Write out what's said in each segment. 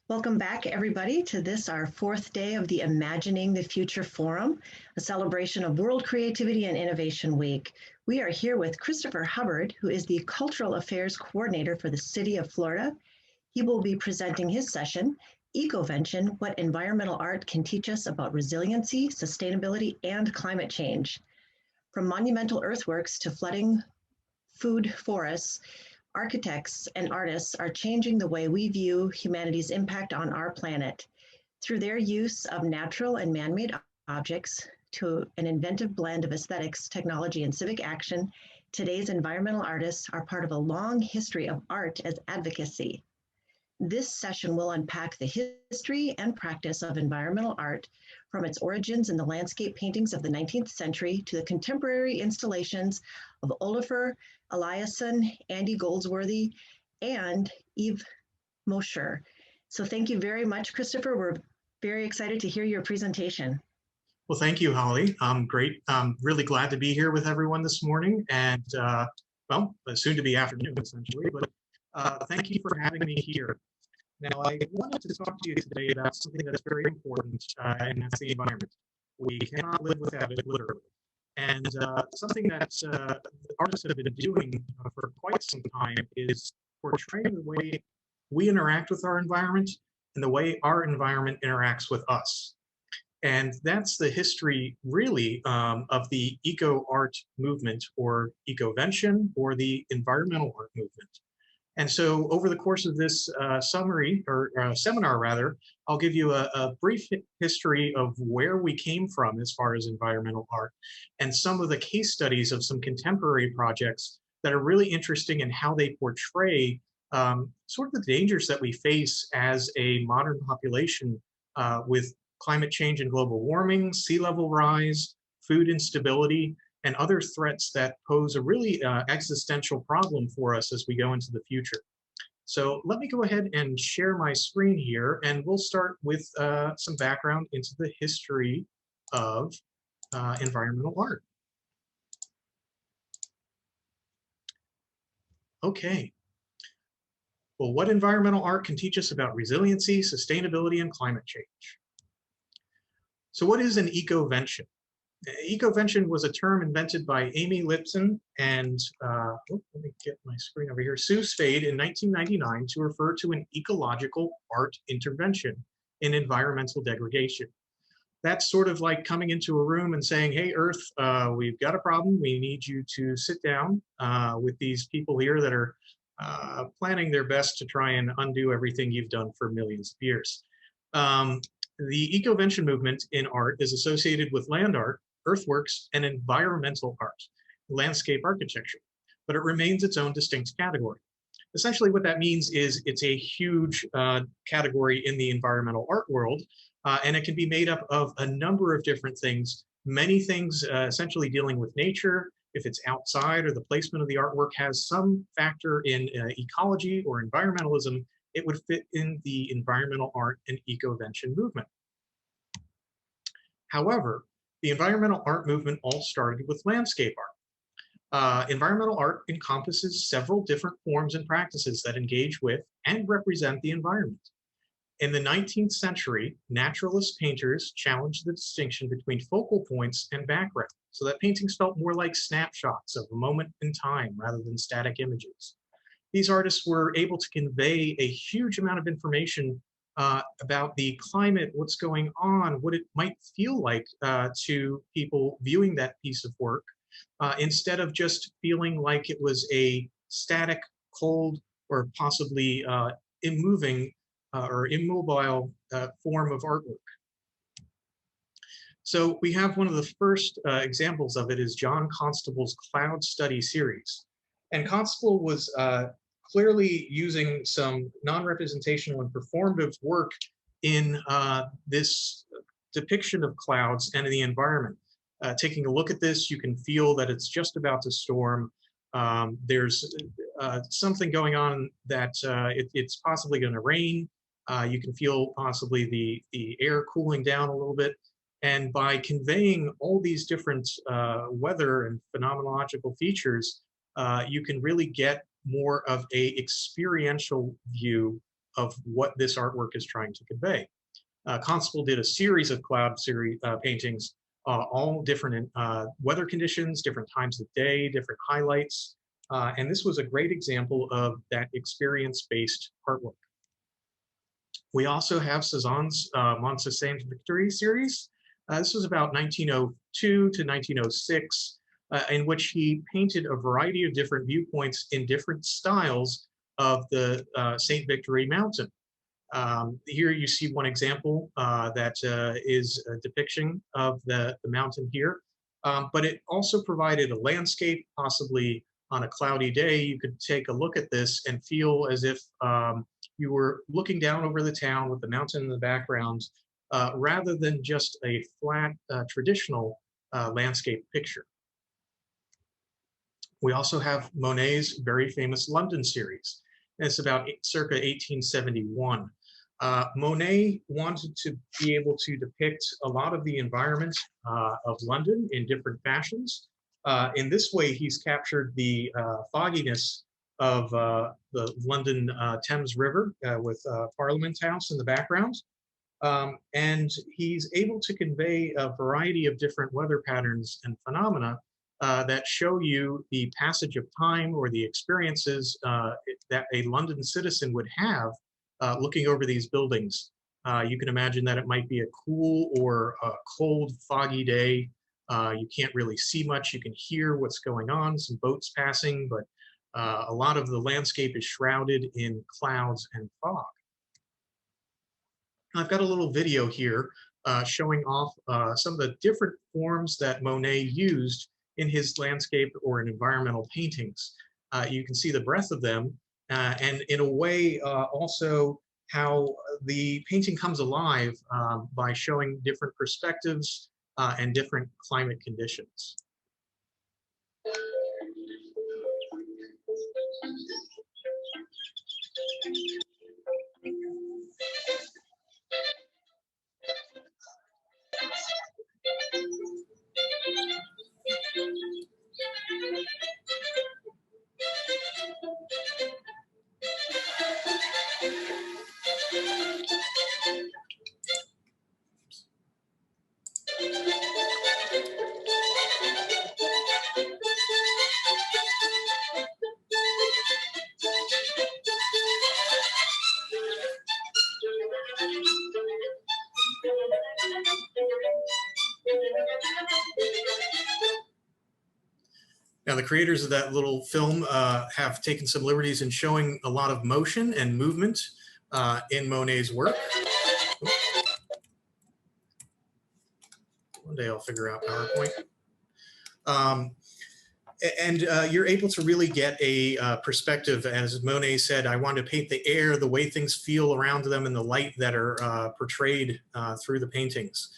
Welcome back, everybody, to this, our fourth day of the Imagining the Future Forum, a celebration of World Creativity and Innovation Week. We are here with Christopher Hubbard, who is the Cultural Affairs Coordinator for the City of Florida. He will be presenting his session, Ecovention, What Environmental Art Can Teach Us About Resiliency, Sustainability, and Climate Change. From monumental earthworks to flooding food forests, architects and artists are changing the way we view humanity's impact on our planet. Through their use of natural and man-made objects to an inventive blend of aesthetics, technology, and civic action, today's environmental artists are part of a long history of art as advocacy. This session will unpack the history and practice of environmental art from its origins in the landscape paintings of the 19th century to the contemporary installations of OLAFUR, ELIASSON, Andy Goldsworthy, and Yves Mosher. So thank you very much, Christopher. We're very excited to hear your presentation. Well, thank you, Holly. Great. I'm really glad to be here with everyone this morning and, well, soon to be afternoon, essentially, but thank you for having me here. Now, I wanted to talk to you today about something that's very important, and that's the environment. We cannot live without it, literally. And something that artists have been doing for quite some time is portraying the way we interact with our environment and the way our environment interacts with us. And that's the history, really, of the eco-art movement, or Ecovention, or the environmental art movement. And so over the course of this seminar, rather, I'll give you a brief history of where we came from as far as environmental art and some of the case studies of some contemporary projects that are really interesting in how they portray sort of the dangers that we face as a modern population with climate change and global warming, sea level rise, food instability, and other threats that pose a really existential problem for us as we go into the future. So let me go ahead and share my screen here, and we'll start with some background into the history of environmental art. Okay. Well, what environmental art can teach us about resiliency, sustainability, and climate change? So what is an ecovention? Ecovention was a term invented by Amy Lipson and, let me get my screen over here, Sue Spade in 1999 to refer to an ecological art intervention in environmental degradation. That's sort of like coming into a room and saying, hey, Earth, we've got a problem. We need you to sit down with these people here that are planning their best to try and undo everything you've done for millions of years. The Ecovention movement in art is associated with land art, earthworks, and environmental art, landscape architecture, but it remains its own distinct category. Essentially what that means is it's a huge category in the environmental art world, and it can be made up of a number of different things, many things essentially dealing with nature. If it's outside or the placement of the artwork has some factor in ecology or environmentalism, it would fit in the environmental art and ecovention movement. However, the environmental art movement all started with landscape art. Environmental art encompasses several different forms and practices that engage with and represent the environment. In the 19th century, naturalist painters challenged the distinction between focal points and background, so that paintings felt more like snapshots of a moment in time rather than static images. These artists were able to convey a huge amount of information about the climate, what's going on, what it might feel like to people viewing that piece of work, instead of just feeling like it was a static, cold, or possibly immoving or immobile form of artwork. So we have one of the first examples of it is John Constable's Cloud Study series. And Constable was clearly using some non-representational and performative work in this depiction of clouds and in the environment. Taking a look at this, you can feel that it's just about to storm. There's something going on that it's possibly going to rain. You can feel possibly the air cooling down a little bit. And by conveying all these different weather and phenomenological features, you can really get more of a experiential view of what this artwork is trying to convey. Constable did a series of cloud series paintings, all different in weather conditions, different times of day, different highlights. And this was a great example of that experience-based artwork. We also have Cézanne's Mont Saint Victory series. This was about 1902 to 1906, in which he painted a variety of different viewpoints in different styles of the Saint Victory Mountain. Here you see one example that is a depiction of the mountain here, but it also provided a landscape. Possibly on a cloudy day, you could take a look at this and feel as if you were looking down over the town with the mountain in the background, rather than just a flat traditional landscape picture. We also have Monet's very famous London series. And it's about circa 1871. Monet wanted to be able to depict a lot of the environment of London in different fashions. In this way, he's captured the fogginess of the London Thames River with Parliament House in the background. And he's able to convey a variety of different weather patterns and phenomena that show you the passage of time or the experiences that a London citizen would have looking over these buildings. You can imagine that it might be a cool or a cold, foggy day. You can't really see much. You can hear what's going on, some boats passing, but a lot of the landscape is shrouded in clouds and fog. I've got a little video here showing off some of the different forms that Monet used in his landscape or in environmental paintings. You can see the breadth of them, and in a way also how the painting comes alive by showing different perspectives and different climate conditions. Now, the creators of that little film have taken some liberties in showing a lot of motion and movement in Monet's work. One day I'll figure out PowerPoint. And you're able to really get a perspective. As Monet said, I want to paint the air, the way things feel around them, and the light that are portrayed through the paintings.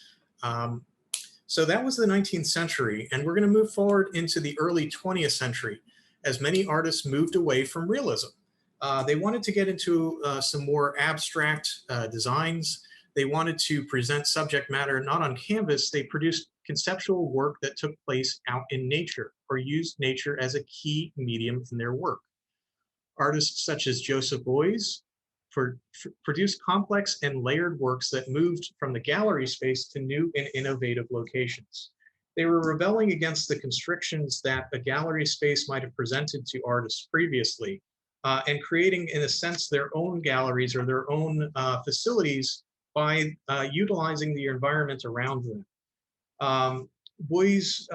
So that was the 19th century, and we're going to move forward into the early 20th century as many artists moved away from realism. They wanted to get into some more abstract designs. They wanted to present subject matter not on canvas. They produced conceptual work that took place out in nature or used nature as a key medium in their work. Artists such as Joseph Beuys produced complex and layered works that moved from the gallery space to new and innovative locations. They were rebelling against the constrictions that a gallery space might have presented to artists previously, and creating, in a sense, their own galleries or their own facilities by utilizing the environment around them. Beuys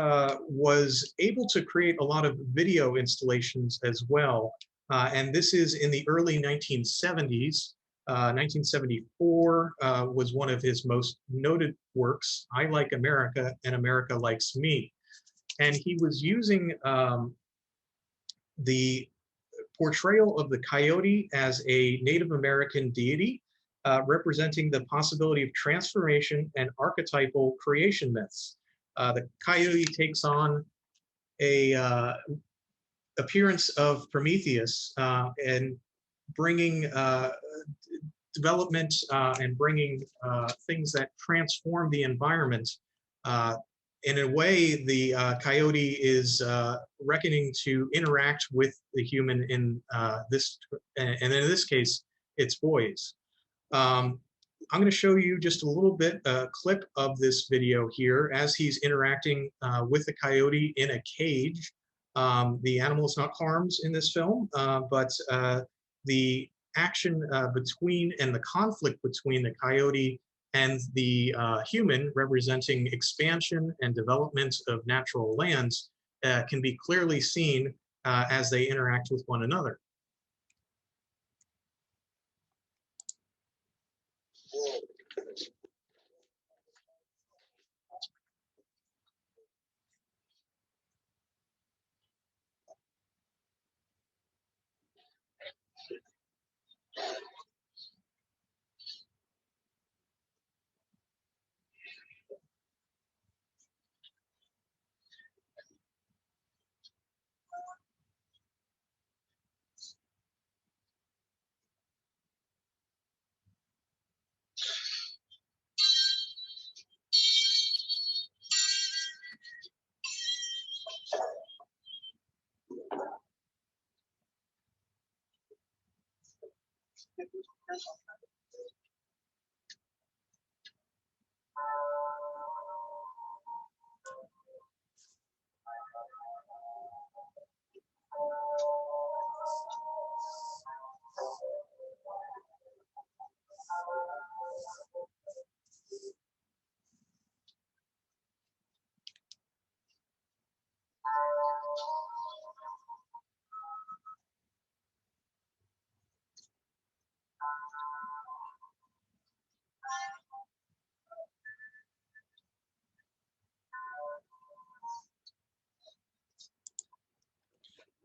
was able to create a lot of video installations as well. And this is in the early 1970s. 1974 was one of his most noted works, I Like America and America Likes Me. And he was using the portrayal of the coyote as a Native American deity, representing the possibility of transformation and archetypal creation myths. The coyote takes on a appearance of Prometheus and bringing development and bringing things that transform the environment. In a way, the coyote is reckoning to interact with the human in this, and in this case, its boys. I'm going to show you just a little bit, a clip of this video here as he's interacting with the coyote in a cage. The animal is not harmed in this film, but the action between and the conflict between the coyote and the human, representing expansion and development of natural lands, can be clearly seen as they interact with one another.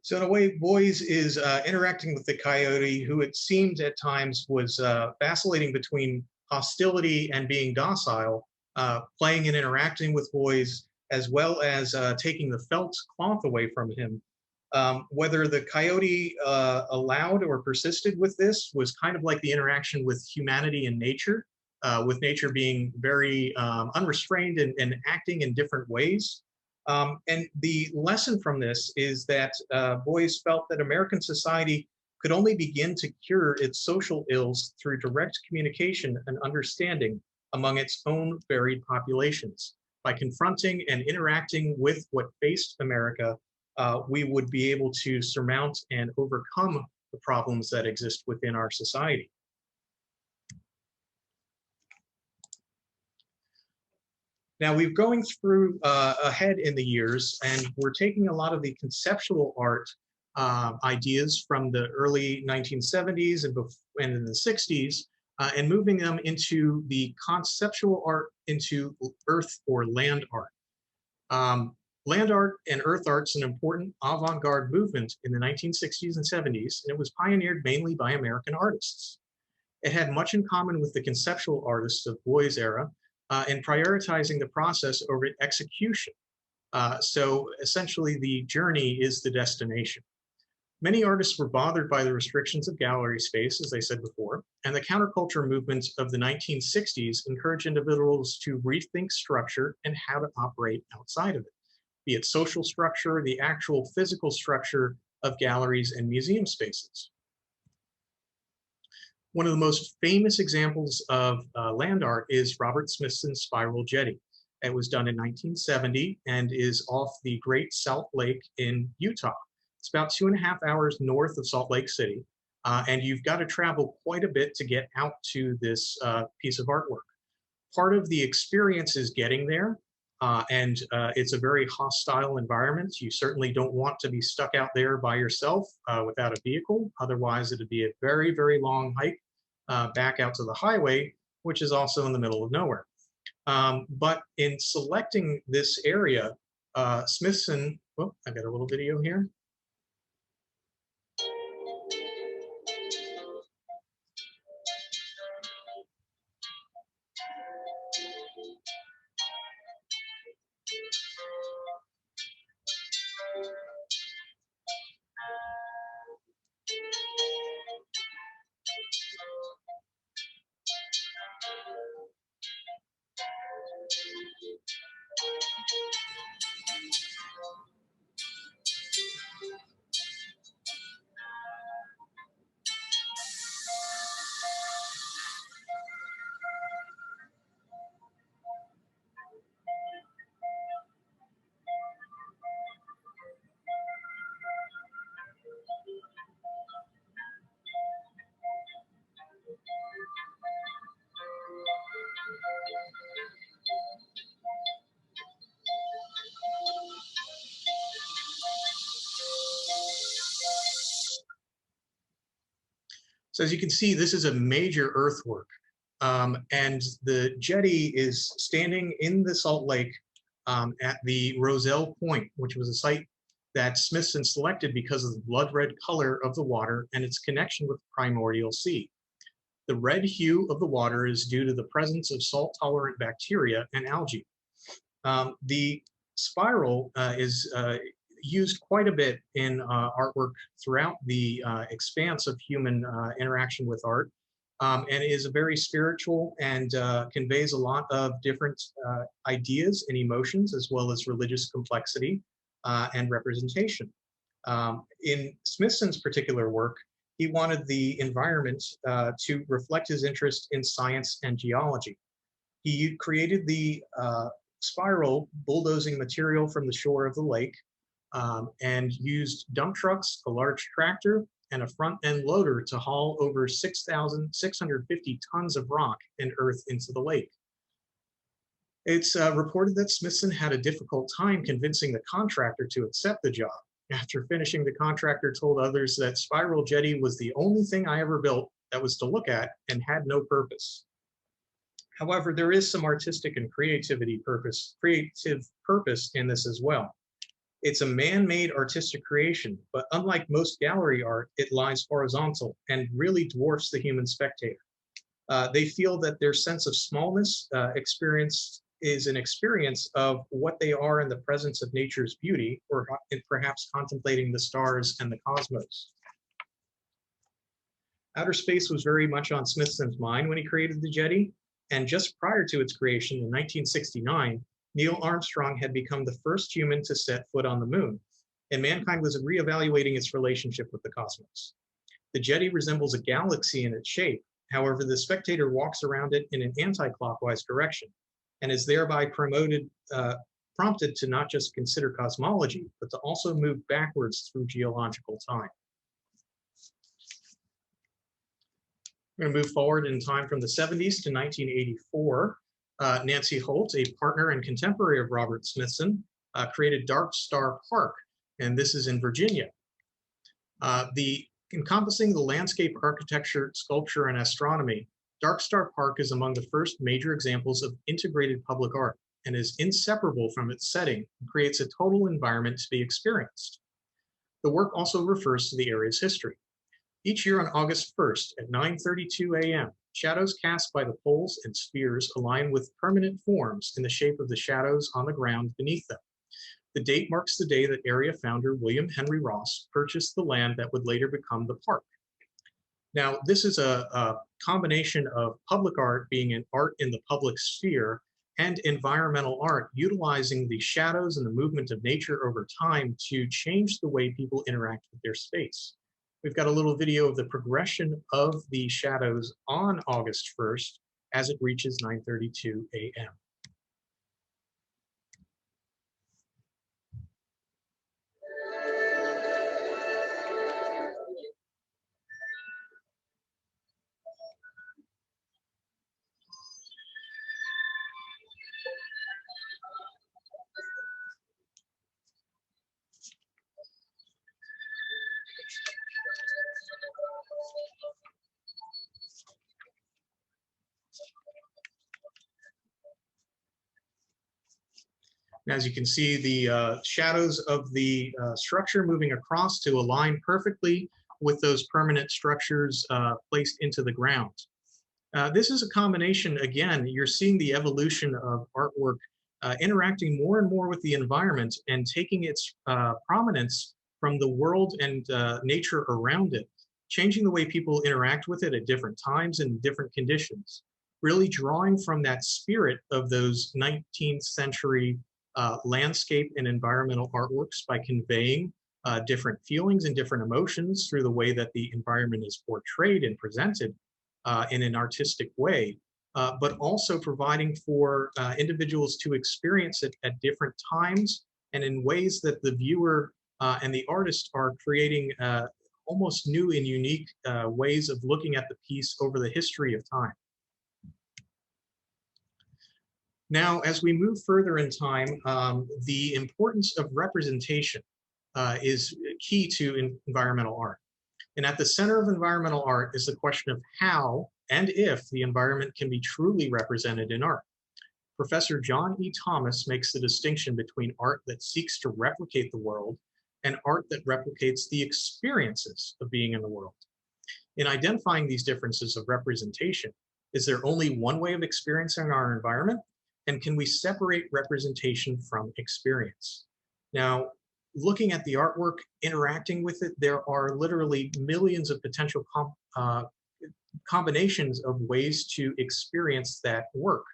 So in a way, Boys is interacting with the coyote, who it seemed at times was vacillating between hostility and being docile, playing and interacting with Boys, as well as taking the felt cloth away from him. Whether the coyote allowed or persisted with this was kind of like the interaction with humanity and nature, with nature being very unrestrained and acting in different ways. And the lesson from this is that Boys felt that American society could only begin to cure its social ills through direct communication and understanding among its own varied populations. By confronting and interacting with what faced America, we would be able to surmount and overcome the problems that exist within our society. Now, we're going through ahead in the years, and we're taking a lot of the conceptual art ideas from the early 1970s and in the 60s, and moving them into the conceptual art, into earth or land art. Land art and earth art's an important avant-garde movement in the 1960s and 70s, and it was pioneered mainly by American artists. It had much in common with the conceptual artists of Boys' era, in prioritizing the process over execution. So essentially the journey is the destination. Many artists were bothered by the restrictions of gallery space, as I said before, and the counterculture movement of the 1960s encouraged individuals to rethink structure and how to operate outside of it, be it social structure, the actual physical structure of galleries and museum spaces. One of the most famous examples of land art is Robert Smithson's Spiral Jetty. It was done in 1970 and is off the Great Salt Lake in Utah. It's about 2.5 hours north of Salt Lake City, and you've got to travel quite a bit to get out to this piece of artwork. Part of the experience is getting there, and it's a very hostile environment. You certainly don't want to be stuck out there by yourself without a vehicle. Otherwise, it'd be a very, very long hike back out to the highway, which is also in the middle of nowhere. But in selecting this area, Smithson, oh, I got a little video here. So as you can see, this is a major earthwork. And the jetty is standing in the Salt Lake at the Roselle Point, which was a site that Smithson selected because of the blood red color of the water and its connection with the primordial sea. The red hue of the water is due to the presence of salt-tolerant bacteria and algae. The spiral is used quite a bit in artwork throughout the expanse of human interaction with art, and is a very spiritual and conveys a lot of different ideas and emotions, as well as religious complexity and representation. In Smithson's particular work, he wanted the environment to reflect his interest in science and geology. He created the spiral bulldozing material from the shore of the lake and used dump trucks, a large tractor, and a front end loader to haul over 6,650 tons of rock and earth into the lake. It's reported that Smithson had a difficult time convincing the contractor to accept the job. After finishing, the contractor told others that Spiral Jetty was the only thing I ever built that was to look at and had no purpose. However, there is some artistic and creative purpose in this as well. It's a man-made artistic creation, but unlike most gallery art, it lies horizontal and really dwarfs the human spectator. They feel that their sense of smallness is an experience of what they are in the presence of nature's beauty, or perhaps contemplating the stars and the cosmos. Outer space was very much on Smithson's mind when he created the jetty, and just prior to its creation in 1969, Neil Armstrong had become the first human to set foot on the moon, and mankind was reevaluating its relationship with the cosmos. The jetty resembles a galaxy in its shape. However, the spectator walks around it in an anti-clockwise direction and is thereby prompted to not just consider cosmology, but to also move backwards through geological time. I'm going to move forward in time from the 70s to 1984. Nancy Holt, a partner and contemporary of Robert Smithson, created Dark Star Park, and this is in Virginia. Encompassing the landscape architecture, sculpture, and astronomy, Dark Star Park is among the first major examples of integrated public art and is inseparable from its setting and creates a total environment to be experienced. The work also refers to the area's history. Each year on August 1st at 9:32 a.m., shadows cast by the poles and spheres align with permanent forms in the shape of the shadows on the ground beneath them. The date marks the day that area founder William Henry Ross purchased the land that would later become the park. Now, this is a combination of public art being an art in the public sphere and environmental art utilizing the shadows and the movement of nature over time to change the way people interact with their space. We've got a little video of the progression of the shadows on August 1st as it reaches 9:32 a.m. As you can see, the shadows of the structure moving across to align perfectly with those permanent structures placed into the ground. This is a combination, again, you're seeing the evolution of artwork interacting more and more with the environment and taking its prominence from the world and nature around it, changing the way people interact with it at different times and different conditions, really drawing from that spirit of those 19th century landscape and environmental artworks by conveying different feelings and different emotions through the way that the environment is portrayed and presented in an artistic way, but also providing for individuals to experience it at different times and in ways that the viewer and the artist are creating almost new and unique ways of looking at the piece over the history of time. Now, as we move further in time, the importance of representation is key to environmental art. And at the center of environmental art is the question of how and if the environment can be truly represented in art. Professor John E. Thomas makes the distinction between art that seeks to replicate the world and art that replicates the experiences of being in the world. In identifying these differences of representation, is there only one way of experiencing our environment? And can we separate representation from experience? Now, looking at the artwork, interacting with it, there are literally millions of potential combinations of ways to experience that work.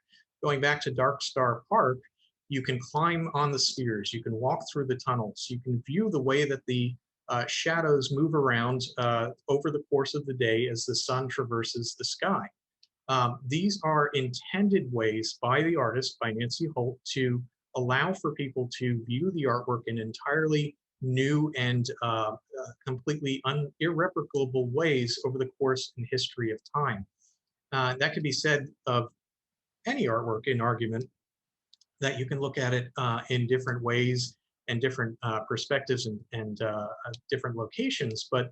Going back to Dark Star Park, you can climb on the spheres, you can walk through the tunnels, you can view the way that the shadows move around over the course of the day as the sun traverses the sky. These are intended ways by the artist, by Nancy Holt, to allow for people to view the artwork in entirely new and completely irreplicable ways over the course and history of time. That could be said of any artwork in argument, that you can look at it in different ways and different perspectives and different locations. But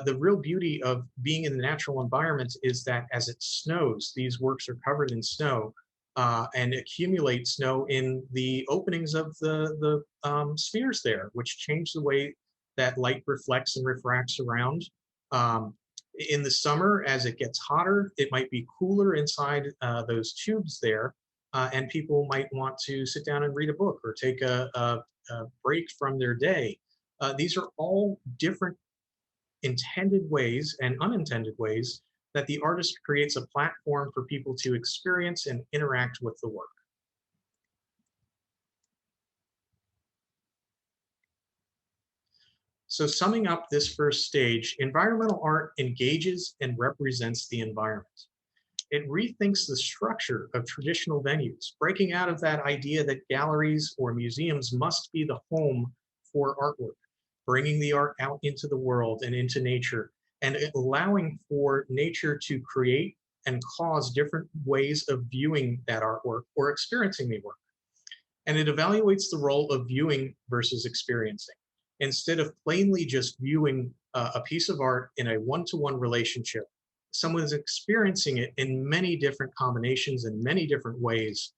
the real beauty of being in the natural environment is that as it snows, these works are covered in snow and accumulate snow in the openings of the spheres there, which change the way that light reflects and refracts around. In the summer, as it gets hotter, it might be cooler inside those tubes there, and people might want to sit down and read a book or take a break from their day. These are all different intended ways and unintended ways that the artist creates a platform for people to experience and interact with the work. So summing up this first stage, environmental art engages and represents the environment. It rethinks the structure of traditional venues, breaking out of that idea that galleries or museums must be the home for artwork, bringing the art out into the world and into nature, and allowing for nature to create and cause different ways of viewing that artwork or experiencing the work. And it evaluates the role of viewing versus experiencing. Instead of plainly just viewing a piece of art in a one-to-one relationship, someone is experiencing it in many different combinations and many different ways,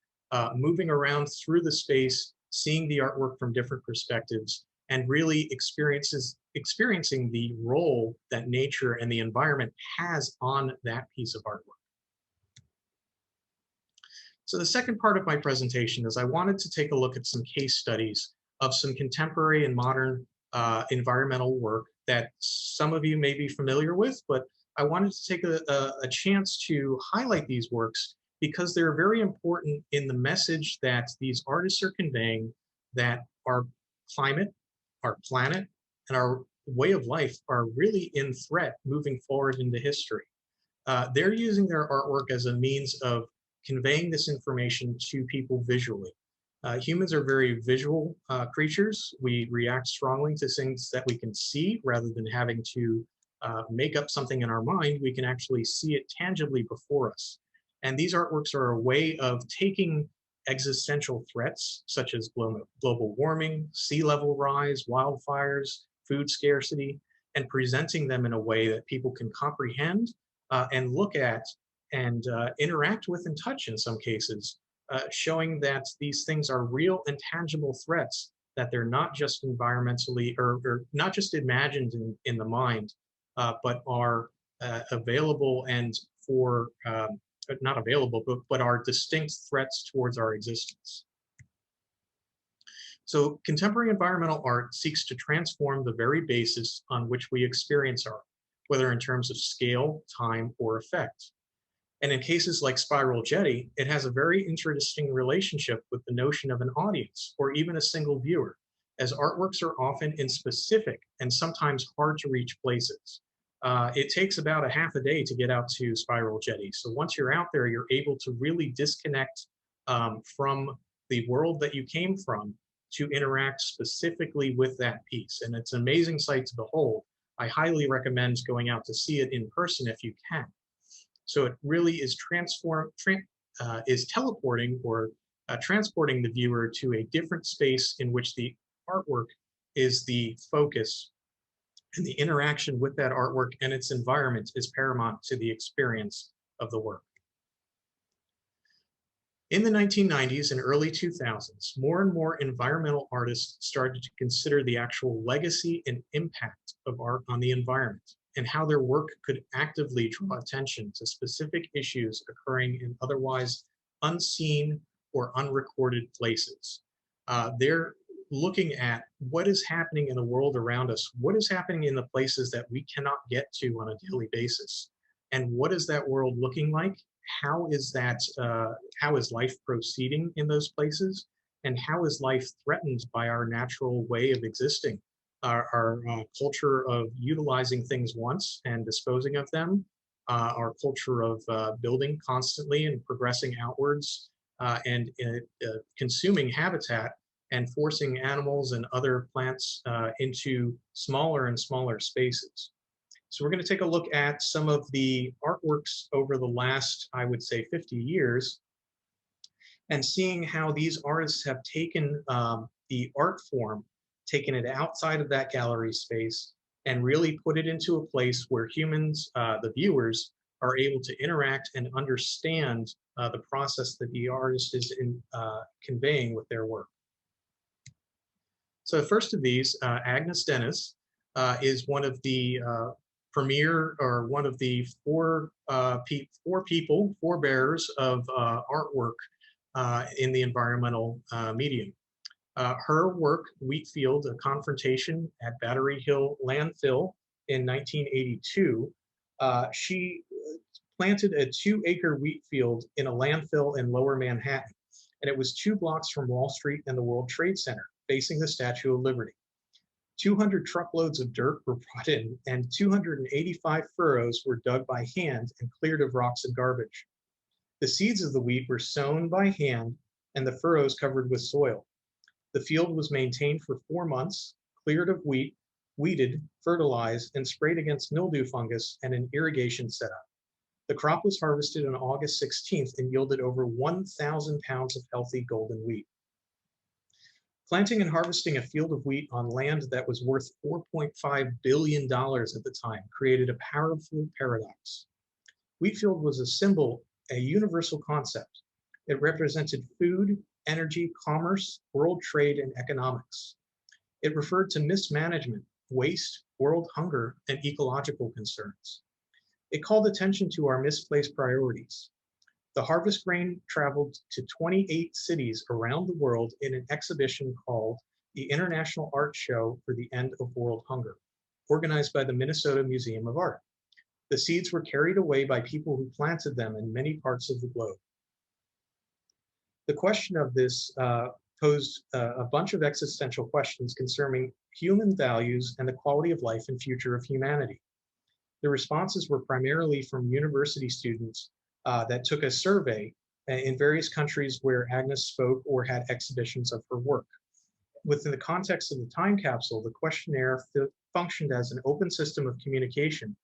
moving around through the space, seeing the artwork from different perspectives, and really experiencing the role that nature and the environment has on that piece of artwork. So the second part of my presentation is I wanted to take a look at some case studies of some contemporary and modern environmental work that some of you may be familiar with, but I wanted to take a chance to highlight these works because they're very important in the message that these artists are conveying, that our climate, our planet, and our way of life are really in threat moving forward into history. They're using their artwork as a means of conveying this information to people visually. Humans are very visual creatures. We react strongly to things that we can see rather than having to make up something in our mind. We can actually see it tangibly before us. And these artworks are a way of taking existential threats such as global warming, sea level rise, wildfires, food scarcity, and presenting them in a way that people can comprehend and look at and interact with and touch in some cases, showing that these things are real and tangible threats, that they're not just environmentally or not just imagined in the mind, but are available and for, not available, but are distinct threats towards our existence. So contemporary environmental art seeks to transform the very basis on which we experience art, whether in terms of scale, time, or effect. And in cases like Spiral Jetty, it has a very interesting relationship with the notion of an audience or even a single viewer, as artworks are often in specific and sometimes hard to reach places. It takes about a half a day to get out to Spiral Jetty. So once you're out there, you're able to really disconnect from the world that you came from to interact specifically with that piece. And it's an amazing sight to behold. I highly recommend going out to see it in person if you can. So it really is teleporting or transporting the viewer to a different space in which the artwork is the focus And the interaction with that artwork and its environment is paramount to the experience of the work. In the 1990s and early 2000s, more and more environmental artists started to consider the actual legacy and impact of art on the environment and how their work could actively draw attention to specific issues occurring in otherwise unseen or unrecorded places. They're looking at what is happening in the world around us, what is happening in the places that we cannot get to on a daily basis, and what is that world looking like? How is life proceeding in those places, and how is life threatened by our natural way of existing, our culture of utilizing things once and disposing of them, our culture of building constantly and progressing outwards, and consuming habitat and forcing animals and other plants into smaller and smaller spaces. So we're going to take a look at some of the artworks over the last, I would say, 50 years, and seeing how these artists have taken the art form, taken it outside of that gallery space, and really put it into a place where humans, the viewers, are able to interact and understand the process that the artist is conveying with their work. So the first of these, Agnes Dennis, is one of the premier, or one of the four bearers of artwork in the environmental medium. Her work, Wheatfield, A Confrontation at Battery Hill Landfill in 1982, she planted a 2-acre wheat field in a landfill in Lower Manhattan, and it was 2 blocks from Wall Street and the World Trade Center, facing the Statue of Liberty. 200 truckloads of dirt were brought in, and 285 furrows were dug by hand and cleared of rocks and garbage. The seeds of the wheat were sown by hand and the furrows covered with soil. The field was maintained for 4 months, cleared of wheat, weeded, fertilized, and sprayed against mildew fungus and an irrigation setup. The crop was harvested on August 16th and yielded over 1,000 pounds of healthy golden wheat. Planting and harvesting a field of wheat on land that was worth $4.5 billion at the time created a powerful paradox. Wheatfield was a symbol, a universal concept. It represented food, energy, commerce, world trade, and economics. It referred to mismanagement, waste, world hunger, and ecological concerns. It called attention to our misplaced priorities. The harvest grain traveled to 28 cities around the world in an exhibition called the International Art Show for the End of World Hunger, organized by the Minnesota Museum of Art. The seeds were carried away by people who planted them in many parts of the globe. The question of this posed a bunch of existential questions concerning human values and the quality of life and future of humanity. The responses were primarily from university students that took a survey in various countries where Agnes spoke or had exhibitions of her work. Within the context of the time capsule, the questionnaire functioned as an open system of communication,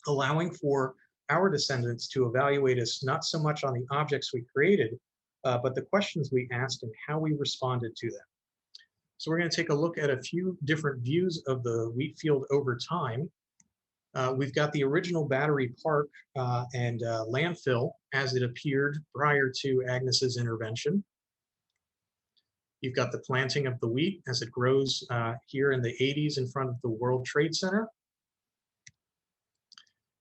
allowing for our descendants to evaluate us not so much on the objects we created, but the questions we asked and how we responded to them. So we're going to take a look at a few different views of the wheat field over time. We've got the original Battery Park and landfill as it appeared prior to Agnes's intervention. You've got the planting of the wheat as it grows here in the 80s in front of the World Trade Center.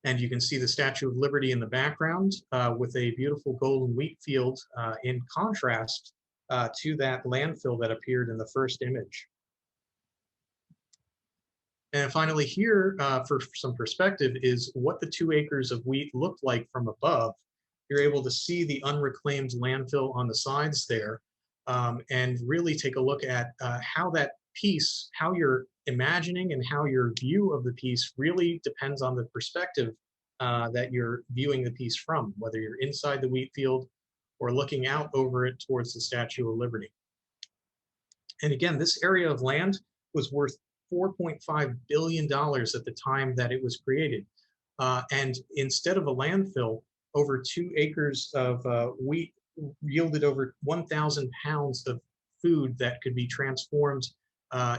And you can see the Statue of Liberty in the background with a beautiful golden wheat field in contrast to that landfill that appeared in the first image. And finally here, for some perspective, is what the 2 acres of wheat looked like from above. You're able to see the unreclaimed landfill on the sides there, and really take a look at how that piece, how you're imagining and how your view of the piece really depends on the perspective that you're viewing the piece from, whether you're inside the wheat field or looking out over it towards the Statue of Liberty. And again, this area of land was worth $4.5 billion at the time that it was created. And instead of a landfill, over 2 acres of wheat yielded over 1,000 pounds of food that could be transformed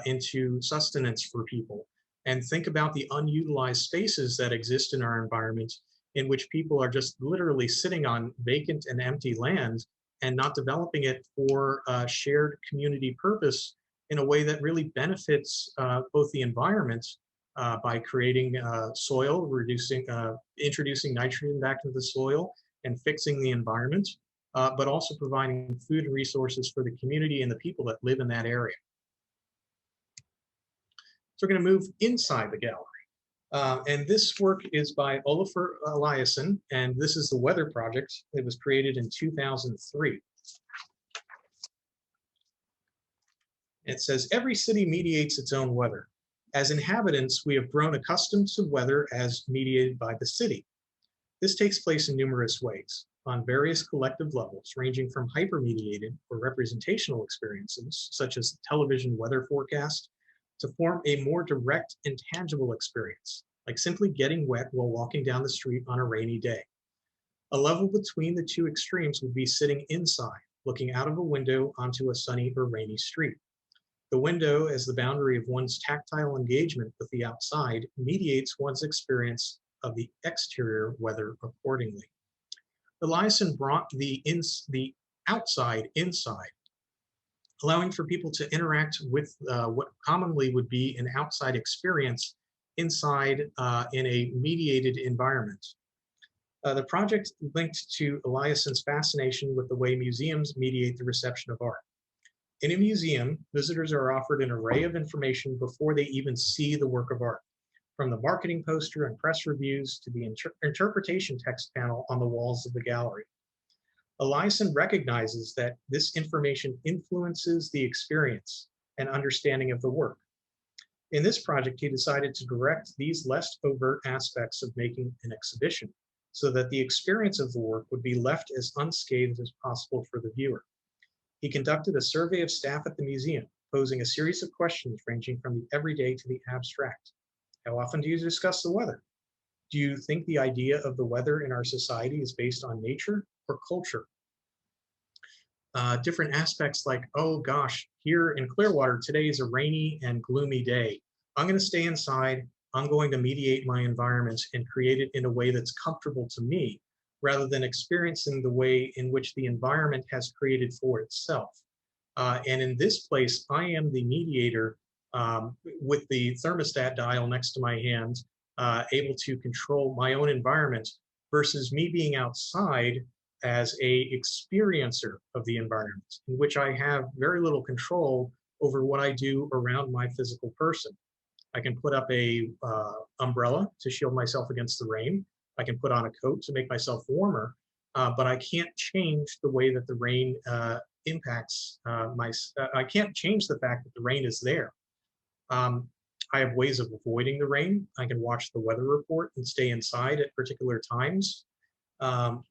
into sustenance for people. and think about the unutilized spaces that exist in our environment in which people are just literally sitting on vacant and empty land and not developing it for shared community purpose in a way that really benefits both the environment by creating soil, introducing nitrogen back into the soil and fixing the environment, but also providing food and resources for the community and the people that live in that area. So we're going to move inside the gallery. And this work is by OLAFUR ELIASSON, and this is the weather project. It was created in 2003. It says, every city mediates its own weather. As inhabitants, we have grown accustomed to weather as mediated by the city. This takes place in numerous ways, on various collective levels, ranging from hyper-mediated or representational experiences, such as the television weather forecast, to form a more direct and tangible experience, like simply getting wet while walking down the street on a rainy day. A level between the two extremes would be sitting inside, looking out of a window onto a sunny or rainy street. The window, as the boundary of one's tactile engagement with the outside, mediates one's experience of the exterior weather accordingly. ELIASSON brought the outside inside, allowing for people to interact with what commonly would be an outside experience inside in a mediated environment. The project linked to ELIASSON's fascination with the way museums mediate the reception of art. In a museum, visitors are offered an array of information before they even see the work of art, from the marketing poster and press reviews to the interpretation text panel on the walls of the gallery. ELIASSON recognizes that this information influences the experience and understanding of the work. In this project, he decided to direct these less overt aspects of making an exhibition so that the experience of the work would be left as unscathed as possible for the viewer. He conducted a survey of staff at the museum, posing a series of questions ranging from the everyday to the abstract. How often do you discuss the weather? Do you think the idea of the weather in our society is based on nature or culture? Different aspects like, oh gosh, here in Clearwater, today is a rainy and gloomy day. I'm going to stay inside. I'm going to mediate my environment and create it in a way that's comfortable to me, rather than experiencing the way in which the environment has created for itself. And in this place, I am the mediator with the thermostat dial next to my hand, able to control my own environment versus me being outside as a experiencer of the environment, in which I have very little control over what I do around my physical person. I can put up a umbrella to shield myself against the rain. I can put on a coat to make myself warmer, but I can't change the way that the rain impacts I can't change the fact that the rain is there. I have ways of avoiding the rain. I can watch the weather report and stay inside at particular times.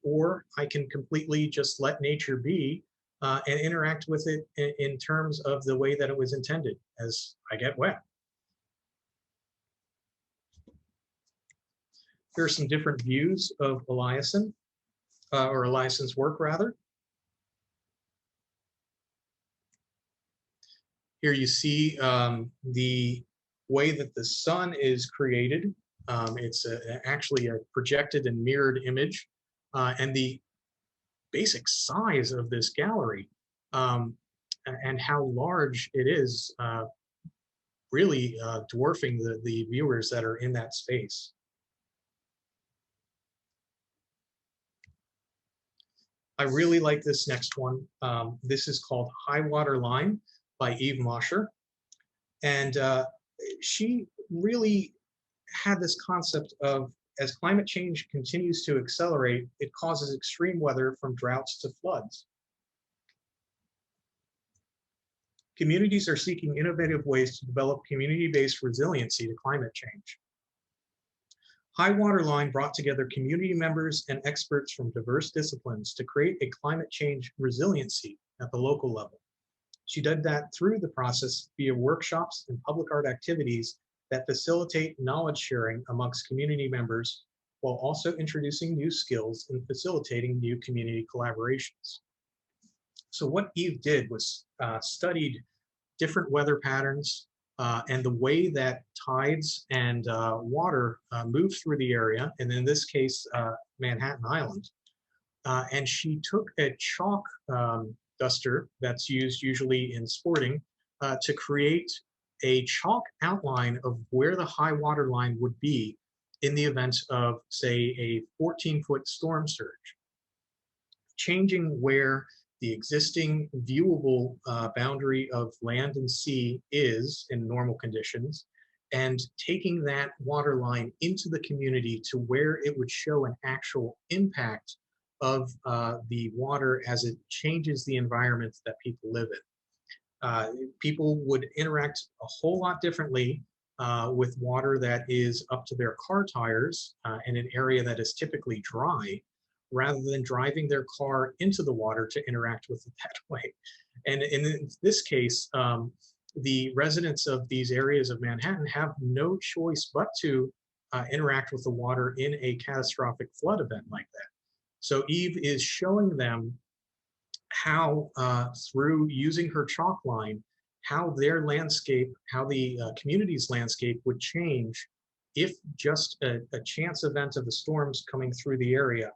Or I can completely just let nature be and interact with it in terms of the way that it was intended as I get wet. Here are some different views of ELIASSON, or ELIASSON's work rather. Here you see the way that the sun is created. It's actually a projected and mirrored image, and the basic size of this gallery and how large it is, really dwarfing the viewers that are in that space. I really like this next one. This is called High Water Line by Eve Mosher. And she really had this concept of, as climate change continues to accelerate, it causes extreme weather from droughts to floods. Communities are seeking innovative ways to develop community-based resiliency to climate change. High Water Line brought together community members and experts from diverse disciplines to create a climate change resiliency at the local level. She did that through the process via workshops and public art activities that facilitate knowledge sharing amongst community members, while also introducing new skills and facilitating new community collaborations. So what Eve did was studied different weather patterns, and the way that tides and water move through the area, and in this case, Manhattan Island. And she took a chalk duster that's used usually in sporting to create a chalk outline of where the high water line would be in the event of, say, a 14-foot storm surge, changing where the existing viewable boundary of land and sea is in normal conditions, and taking that water line into the community to where it would show an actual impact of the water as it changes the environment that people live in. People would interact a whole lot differently with water that is up to their car tires in an area that is typically dry, rather than driving their car into the water to interact with it that way. And in this case, the residents of these areas of Manhattan have no choice but to interact with the water in a catastrophic flood event like that. So Eve is showing them how, through using her chalk line, how their landscape, how the community's landscape would change if just a chance event of the storms coming through the area,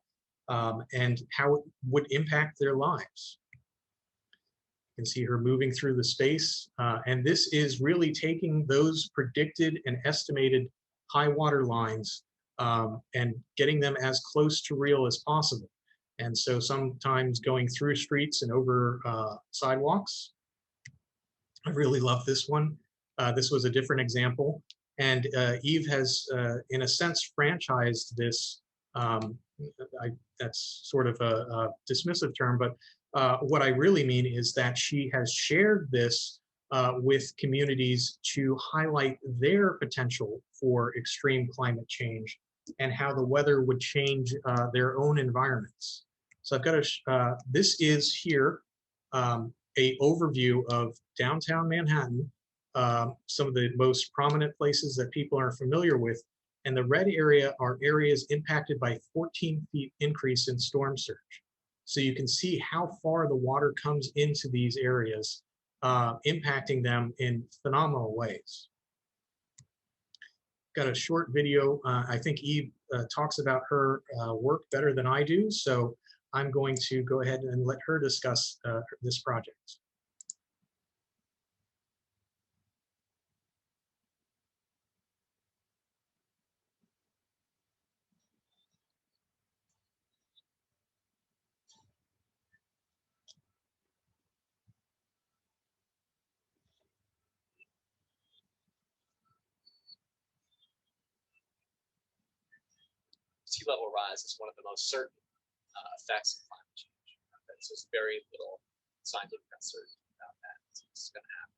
and how it would impact their lives. You can see her moving through the space, and this is really taking those predicted and estimated high water lines and getting them as close to real as possible. And so sometimes going through streets and over sidewalks. I really love this one. This was a different example. And Eve has, in a sense, franchised this. That's sort of a dismissive term, but what I really mean is that she has shared this with communities to highlight their potential for extreme climate change and how the weather would change their own environments. So I've got this is here a overview of downtown Manhattan, some of the most prominent places that people are familiar with. And the red area are areas impacted by 14 feet increase in storm surge. So you can see how far the water comes into these areas, impacting them in phenomenal ways. Got a short video. I think Eve talks about her work better than I do, so I'm going to go ahead and let her discuss this project. Sea level rise is one of the most certain effects of climate change. There's very little scientific uncertainty about that. It's going to happen.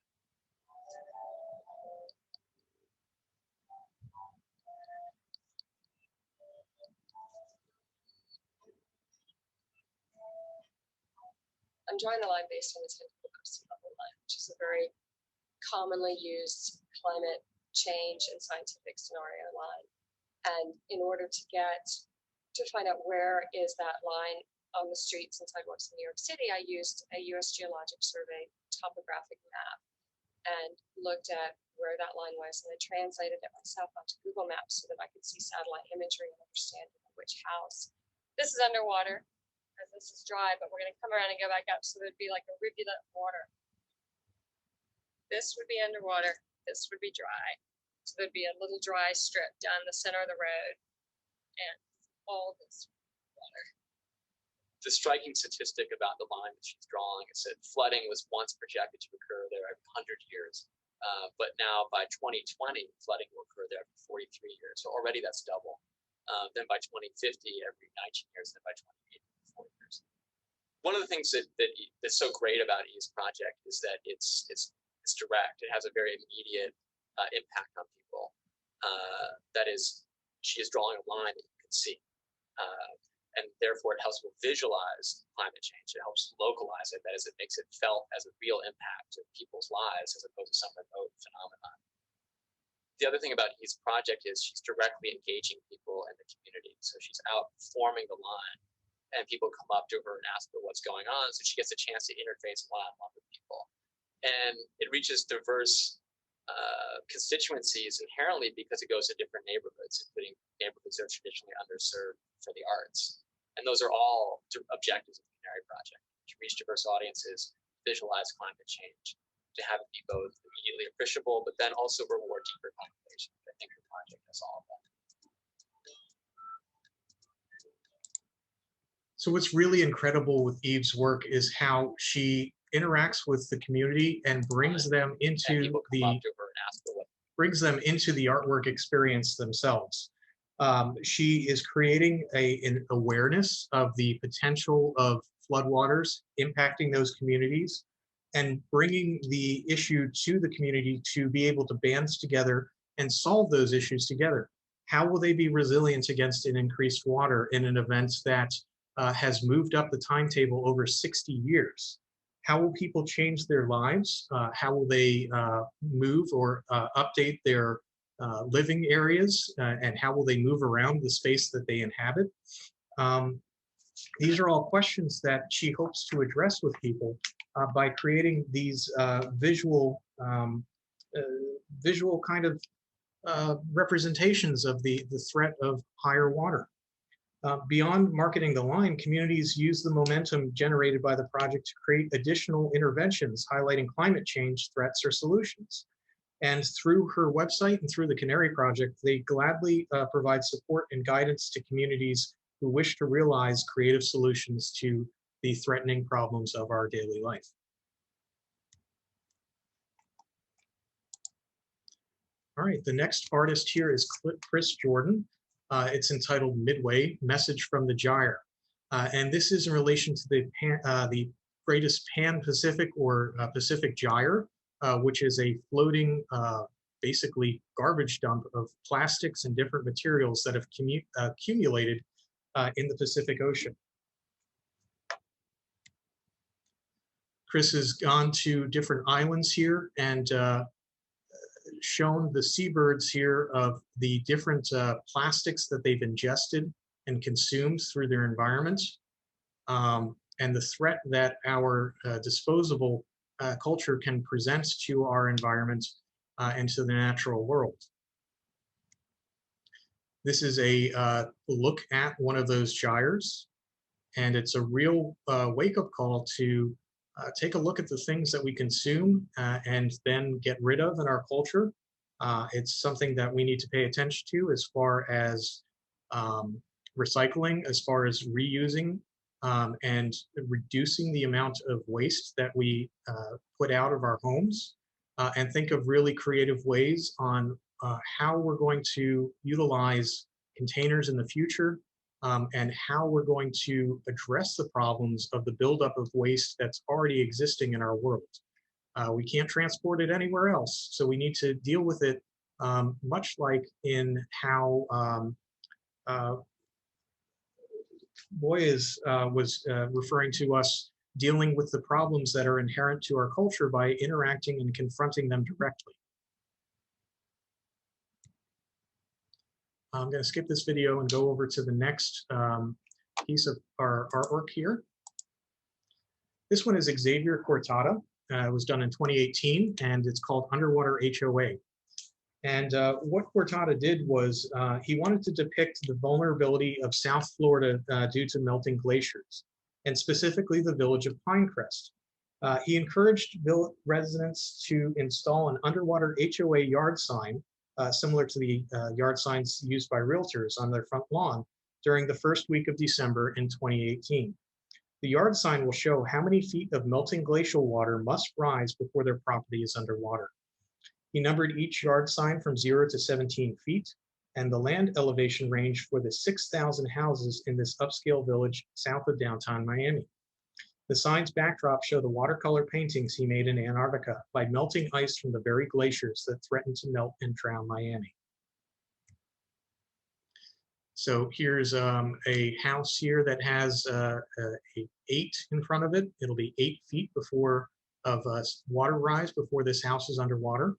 I'm drawing the line based on the sea level line, which is a very commonly used climate change and scientific scenario line. And in order to find out where is that line on the streets and sidewalks in New York City, I used a US Geologic Survey topographic map and looked at where that line was, and I translated it myself onto Google Maps so that I could see satellite imagery and understand which house. This is underwater, as this is dry, but we're going to come around and go back up, so there'd be like a rivulet of water. This would be underwater, this would be dry. So there'd be a little dry strip down the center of the road and all this water. The striking statistic about the line that she's drawing is that flooding was once projected to occur there every 100 years. But now by 2020, flooding will occur there every 43 years. So already that's double. Then by 2050, every 19 years, and then by 2080, 40 years. One of the things that's so great about Eve's project is that it's direct. It has a very immediate impact on people. That is, she is drawing a line that you can see. And therefore it helps people visualize climate change. It helps localize it. That is, it makes it felt as a real impact of people's lives as opposed to some remote phenomenon. The other thing about Eve's project is she's directly engaging people in the community. So she's out forming the line, and people come up to her and ask her what's going on. So she gets a chance to interface one-on-one with people. And it reaches diverse constituencies inherently because it goes to different neighborhoods, including neighborhoods that are traditionally underserved for the arts. And those are all objectives of the Canary Project: to reach diverse audiences, visualize climate change, to have it be both immediately appreciable, but then also reward deeper contemplation. I think the project does all of that. So what's really incredible with Eve's work is how she interacts with the community and brings them into the artwork experience themselves. She is creating an awareness of the potential of floodwaters impacting those communities and bringing the issue to the community to be able to band together and solve those issues together. How will they be resilient against an increased water in an event that has moved up the timetable over 60 years? How will people change their lives? How will they move or update their living areas? And how will they move around the space that they inhabit? These are all questions that she hopes to address with people by creating these visual kind of representations of the threat of higher water. Beyond marketing the line, communities use the momentum generated by the project to create additional interventions highlighting climate change threats or solutions. And through her website and through the Canary Project, they gladly provide support and guidance to communities who wish to realize creative solutions to the threatening problems of our daily life. All right, the next artist here is Chris Jordan. It's entitled Midway, Message from the Gyre. And this is in relation to the greatest Pan-Pacific or Pacific gyre, which is a floating, basically garbage dump of plastics and different materials that have accumulated in the Pacific Ocean. Chris has gone to different islands here and shown the seabirds here of the different plastics that they've ingested and consumed through their environment, and the threat that our disposable culture can present to our environment and to the natural world. This is a look at one of those gyres, and it's a real wake-up call to take a look at the things that we consume and then get rid of in our culture. It's something that we need to pay attention to as far as recycling, as far as reusing, and reducing the amount of waste that we put out of our homes, and think of really creative ways on how we're going to utilize containers in the future, and how we're going to address the problems of the buildup of waste that's already existing in our world. We can't transport it anywhere else, so we need to deal with it much like in how Boyes was referring to us dealing with the problems that are inherent to our culture by interacting and confronting them directly. I'm going to skip this video and go over to the next piece of our artwork here. This one is XAVIER CORTADA. It was done in 2018, and it's called Underwater HOA. And what CORTADA did was he wanted to depict the vulnerability of South Florida due to melting glaciers, and specifically the village of Pinecrest. He encouraged residents to install an underwater HOA yard sign, similar to the yard signs used by realtors on their front lawn during the first week of December in 2018. The yard sign will show how many feet of melting glacial water must rise before their property is underwater. He numbered each yard sign from 0 to 17 feet, and the land elevation range for the 6,000 houses in this upscale village south of downtown Miami. The sign's backdrop show the watercolor paintings he made in Antarctica by melting ice from the very glaciers that threaten to melt and drown Miami. So here's a house here that has a 8 in front of it. It'll be 8 feet before of water rise before this house is underwater.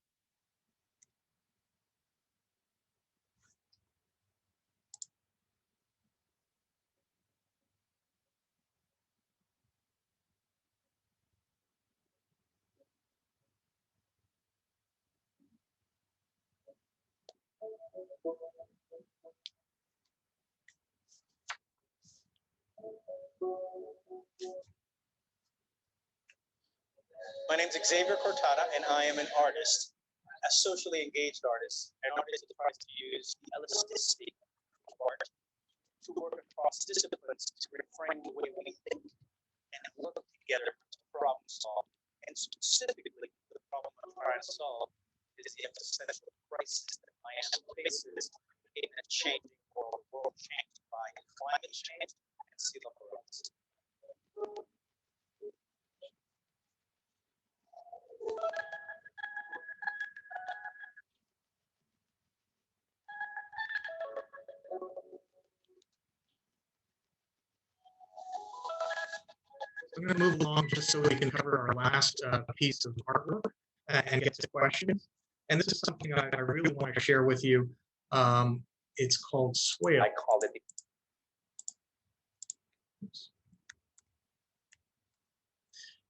My name is XAVIER CORTADA, and I am an artist, a socially engaged artist. An artist who tries to use the elasticity of art to work across disciplines to reframe the way we think and work together to problem solve. And specifically, the problem I'm trying to solve is the existential crisis that Miami faces in a changing world changed by climate change and sea level rise. I'm going to move along just so we can cover our last piece of artwork and get to questions. And this is something I really want to share with you. It's called SWALE. I called it.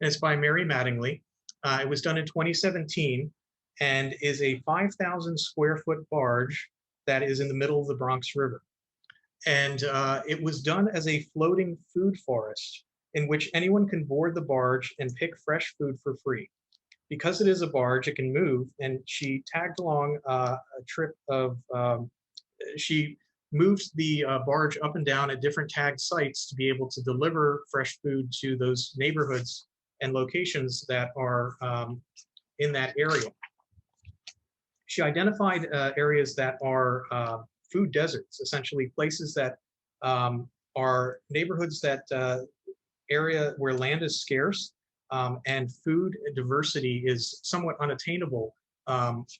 And it's by Mary Mattingly. It was done in 2017 and is a 5,000 square foot barge that is in the middle of the Bronx River. And it was done as a floating food forest in which anyone can board the barge and pick fresh food for free. Because it is a barge, it can move, and she tagged along a trip of, she moves the barge up and down at different tagged sites to be able to deliver fresh food to those neighborhoods and locations that are in that area. She identified areas that are food deserts, essentially places that are neighborhoods that area where land is scarce and food diversity is somewhat unattainable.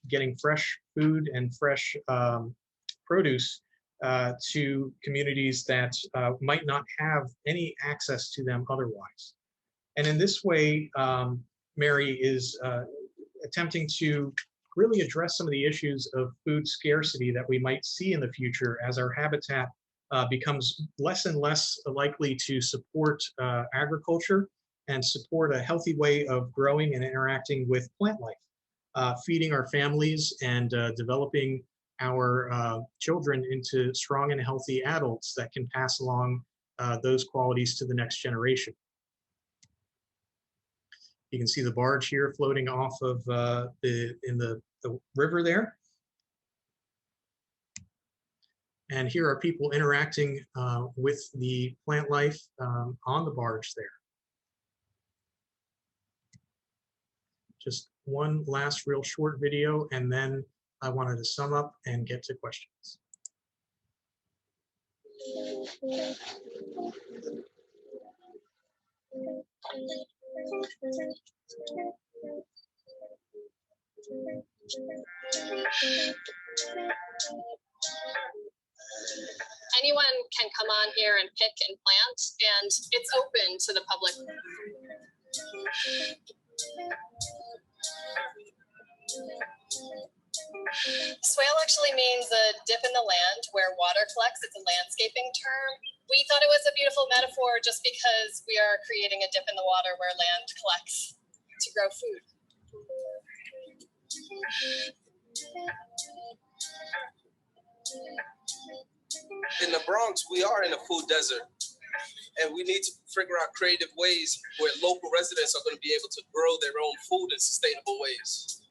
Getting fresh food and fresh produce to communities that might not have any access to them otherwise. And in this way, Mary is attempting to really address some of the issues of food scarcity that we might see in the future as our habitat becomes less and less likely to support agriculture and support a healthy way of growing and interacting with plant life, feeding our families and developing our children into strong and healthy adults that can pass along those qualities to the next generation. You can see the barge here floating off of the river there. And here are people interacting with the plant life on the barge there. Just one last real short video, and then I wanted to sum up and get to questions. Anyone can come on here and pick and plant, and it's open to the public. Swale actually means a dip in the land where water collects. It's a landscaping term. We thought it was a beautiful metaphor just because we are creating a dip in the water where land collects to grow food. In the Bronx, we are in a food desert, and we need to figure out creative ways where local residents are going to be able to grow their own food in sustainable ways.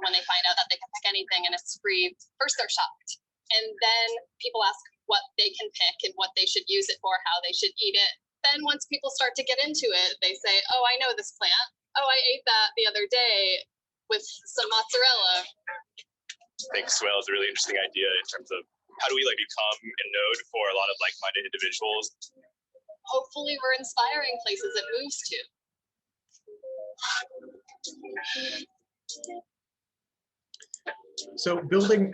When they find out that they can pick anything and it's free, first they're shocked. And then people ask what they can pick and what they should use it for, how they should eat it. Then once people start to get into it, they say, oh, I know this plant. Oh, I ate that the other day with some mozzarella. I think SWALE is a really interesting idea in terms of how do we become a node for a lot of like-minded individuals. Hopefully we're inspiring places it moves to. So building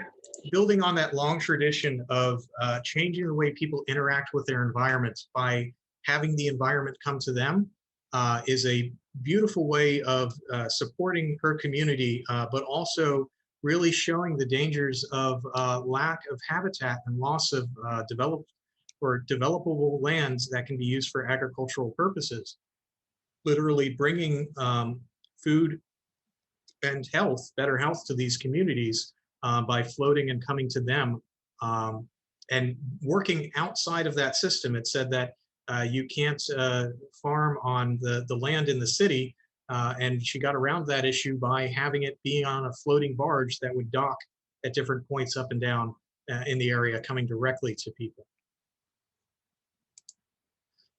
on that long tradition of changing the way people interact with their environment by having the environment come to them is a beautiful way of supporting her community, but also really showing the dangers of lack of habitat and loss of developable lands that can be used for agricultural purposes. Literally bringing food and health, better health to these communities by floating and coming to them and working outside of that system. It said that you can't farm on the land in the city, and she got around that issue by having it be on a floating barge that would dock at different points up and down in the area, coming directly to people.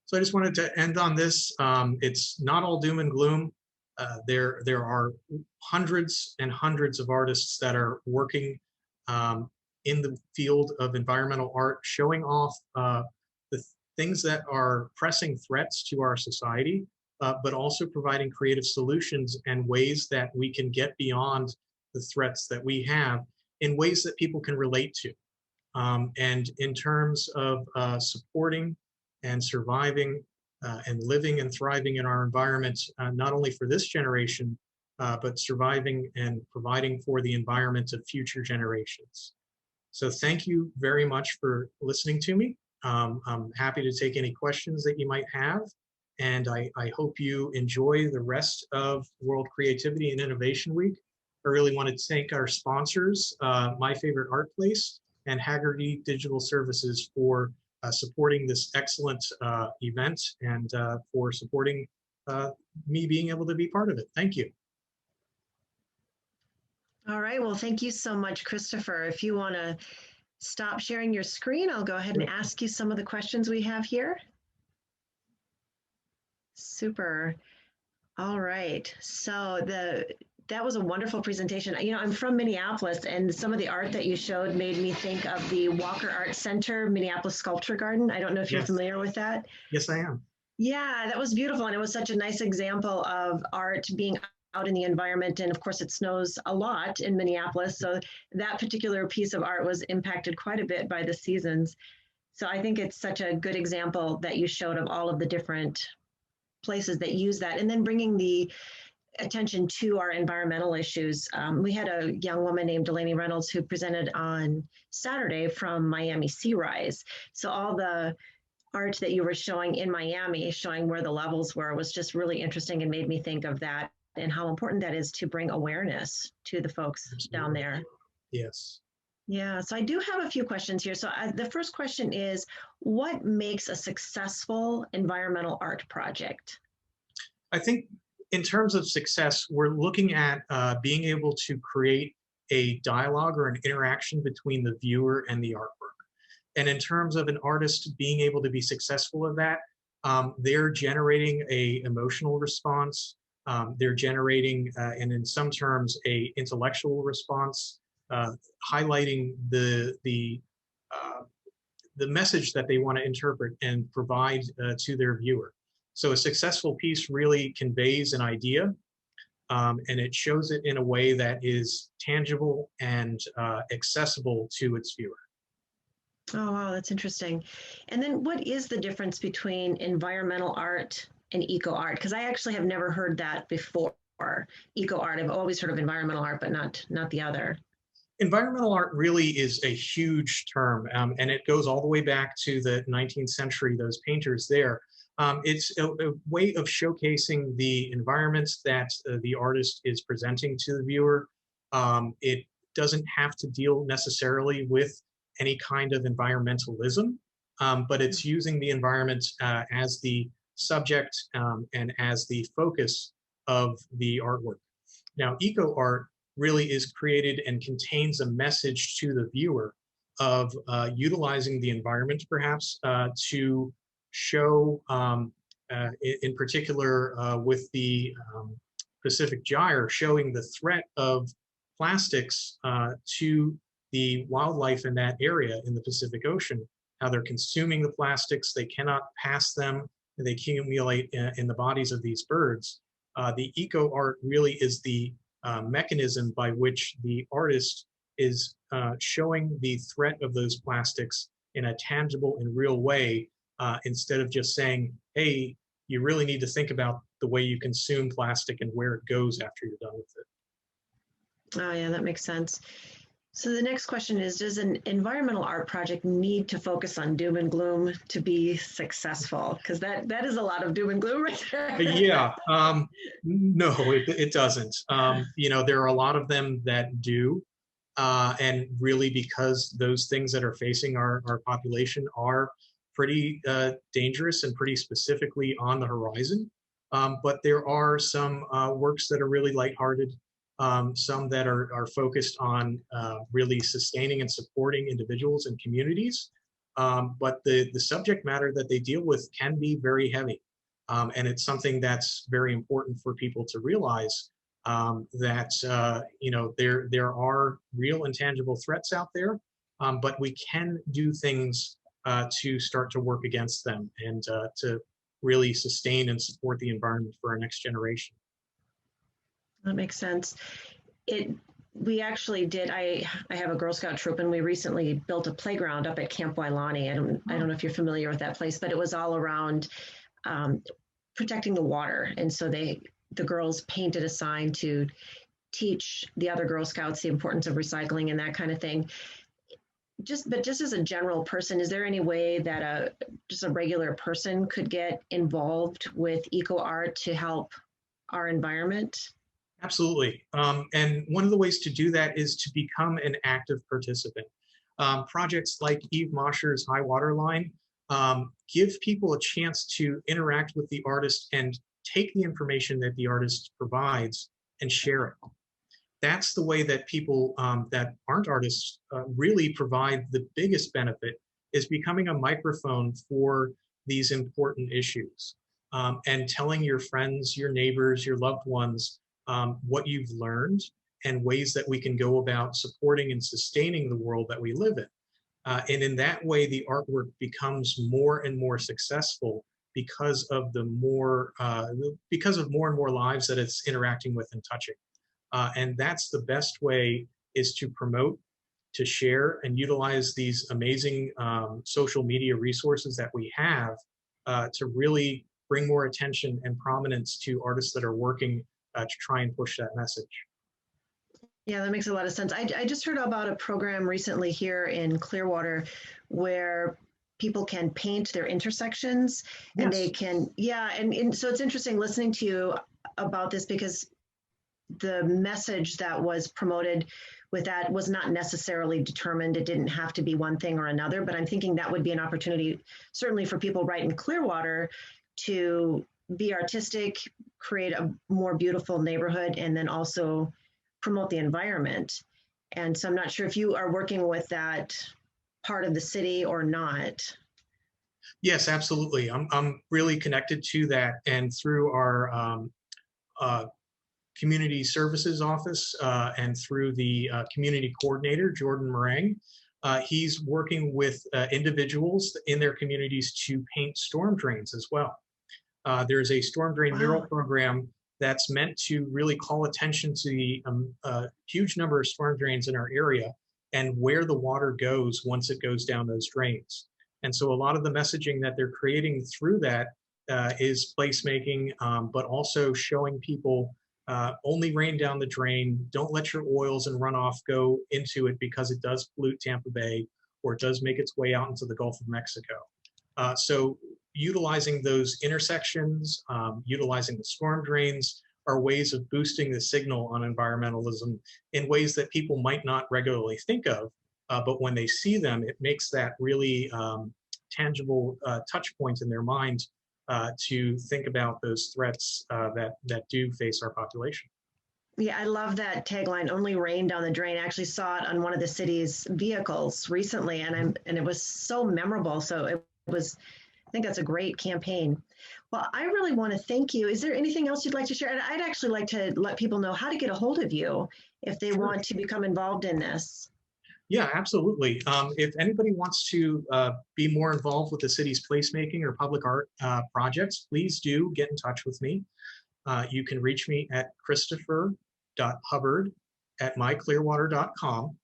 So I just wanted to end on this. It's not all doom and gloom. There are hundreds and hundreds of artists that are working in the field of environmental art, showing off the things that are pressing threats to our society, but also providing creative solutions and ways that we can get beyond the threats that we have in ways that people can relate to. And in terms of supporting and surviving and living and thriving in our environment, not only for this generation, but surviving and providing for the environment of future generations. So thank you very much for listening to me. I'm happy to take any questions that you might have. And I hope you enjoy the rest of World Creativity and Innovation Week. I really want to thank our sponsors, My Favorite Art Place and Haggerty Digital Services, for supporting this excellent event and for supporting me being able to be part of it. Thank you. All right, well, thank you so much, Christopher. If you want to stop sharing your screen, I'll go ahead and ask you some of the questions we have here. Super. All right, so that was a wonderful presentation. You know, I'm from Minneapolis, and some of the art that you showed made me think of the Walker Art Center, Minneapolis Sculpture Garden. I don't know if you're familiar with that. Yes, I am. Yeah, that was beautiful, and it was such a nice example of art being out in the environment. And of course, it snows a lot in Minneapolis, so that particular piece of art was impacted quite a bit by the seasons. So I think it's such a good example that you showed of all of the different places that use that, and then bringing the attention to our environmental issues. We had a young woman named Delaney Reynolds who presented on Saturday from Miami Sea Rise. So all the art that you were showing in Miami, showing where the levels were, was just really interesting and made me think of that and how important that is to bring awareness to the folks down there. Yes. Yeah, so I do have a few questions here. So the first question is, what makes a successful environmental art project? I think in terms of success, we're looking at being able to create a dialogue or an interaction between the viewer and the artwork. And in terms of an artist being able to be successful at that, they're generating an emotional response. They're generating, and in some terms, an intellectual response, highlighting the message that they want to interpret and provide to their viewer. So a successful piece really conveys an idea, and it shows it in a way that is tangible and accessible to its viewer. Oh, wow, that's interesting. And then what is the difference between environmental art and eco art? Because I actually have never heard that before. Eco art, I've always heard of environmental art, but not the other. Environmental art really is a huge term, and it goes all the way back to the 19th century, those painters there. It's a way of showcasing the environments that the artist is presenting to the viewer. It doesn't have to deal necessarily with any kind of environmentalism, but it's using the environment as the subject and as the focus of the artwork. Now, eco art really is created and contains a message to the viewer of utilizing the environment perhaps to show, in particular with the Pacific gyre, showing the threat of plastics to the wildlife in that area in the Pacific Ocean, how they're consuming the plastics, they cannot pass them, and they accumulate in the bodies of these birds. The eco art really is the mechanism by which the artist is showing the threat of those plastics in a tangible and real way, instead of just saying, hey, you really need to think about the way you consume plastic and where it goes after you're done with it. Oh, yeah, that makes sense. So the next question is, does an environmental art project need to focus on doom and gloom to be successful? Because that is a lot of doom and gloom right there. Yeah, no, it doesn't. You know, there are a lot of them that do. And really because those things that are facing our population are pretty dangerous and pretty specifically on the horizon. But there are some works that are really lighthearted, some that are focused on really sustaining and supporting individuals and communities. But the subject matter that they deal with can be very heavy. And it's something that's very important for people to realize, that you know, there are real and tangible threats out there, but we can do things to start to work against them and to really sustain and support the environment for our next generation. That makes sense. We actually did. I have a Girl Scout troop, and we recently built a playground up at Camp Wailani. I don't know if you're familiar with that place, but it was all around protecting the water. And so the girls painted a sign to teach the other Girl Scouts the importance of recycling and that kind of thing. But just as a general person, is there any way that just a regular person could get involved with eco art to help our environment? Absolutely. And one of the ways to do that is to become an active participant. Projects like Eve Mosher's High Water Line give people a chance to interact with the artist and take the information that the artist provides and share it. That's the way that people that aren't artists really provide the biggest benefit, is becoming a microphone for these important issues, and telling your friends, your neighbors, your loved ones what you've learned and ways that we can go about supporting and sustaining the world that we live in. And in that way, the artwork becomes more and more successful because of more and more lives that it's interacting with and touching. And that's the best way, is to promote, to share, and utilize these amazing social media resources that we have to really bring more attention and prominence to artists that are working to try and push that message. Yeah, that makes a lot of sense. I just heard about a program recently here in Clearwater where people can paint their intersections, and they can, and so it's interesting listening to you about this, because the message that was promoted with that was not necessarily determined. It didn't have to be one thing or another, but I'm thinking that would be an opportunity, certainly for people right in Clearwater, to be artistic, create a more beautiful neighborhood, and then also promote the environment. And so I'm not sure if you are working with that part of the city or not. Yes, absolutely. I'm really connected to that, and through our community services office and through the community coordinator, Jordan Meringue. He's working with individuals in their communities to paint storm drains as well. There's a storm drain mural program that's meant to really call attention to the huge number of storm drains in our area and where the water goes once it goes down those drains. And so a lot of the messaging that they're creating through that is placemaking, but also showing people only rain down the drain. Don't let your oils and runoff go into it, because it does pollute Tampa Bay, or it does make its way out into the Gulf of Mexico. So utilizing those intersections, utilizing the storm drains are ways of boosting the signal on environmentalism in ways that people might not regularly think of. But when they see them, it makes that really tangible touch point in their mind to think about those threats that do face our population. Yeah, I love that tagline, only rain down the drain. I actually saw it on one of the city's vehicles recently, and it was so memorable. So it was, I think that's a great campaign. Well, I really want to thank you. Is there anything else you'd like to share? I'd actually like to let people know how to get a hold of you if they want to become involved in this. Yeah, absolutely. If anybody wants to be more involved with the city's placemaking or public art projects, please do get in touch with me. You can reach me at christopher.hubbard@myclearwater.com,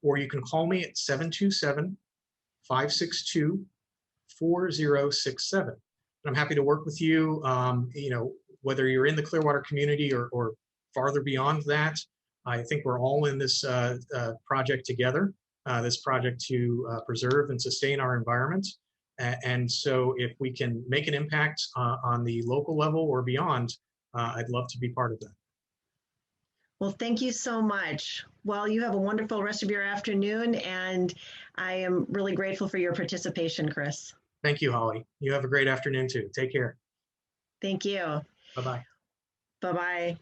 or you can call me at 727-562-4067. And I'm happy to work with you, whether you're in the Clearwater community or farther beyond that. I think we're all in this project together, this project to preserve and sustain our environment. And so if we can make an impact on the local level or beyond, I'd love to be part of that. Well, thank you so much. Well, you have a wonderful rest of your afternoon, and I am really grateful for your participation, Chris. Thank you, Holly. You have a great afternoon too. Take care. Thank you. Bye-bye. Bye-bye.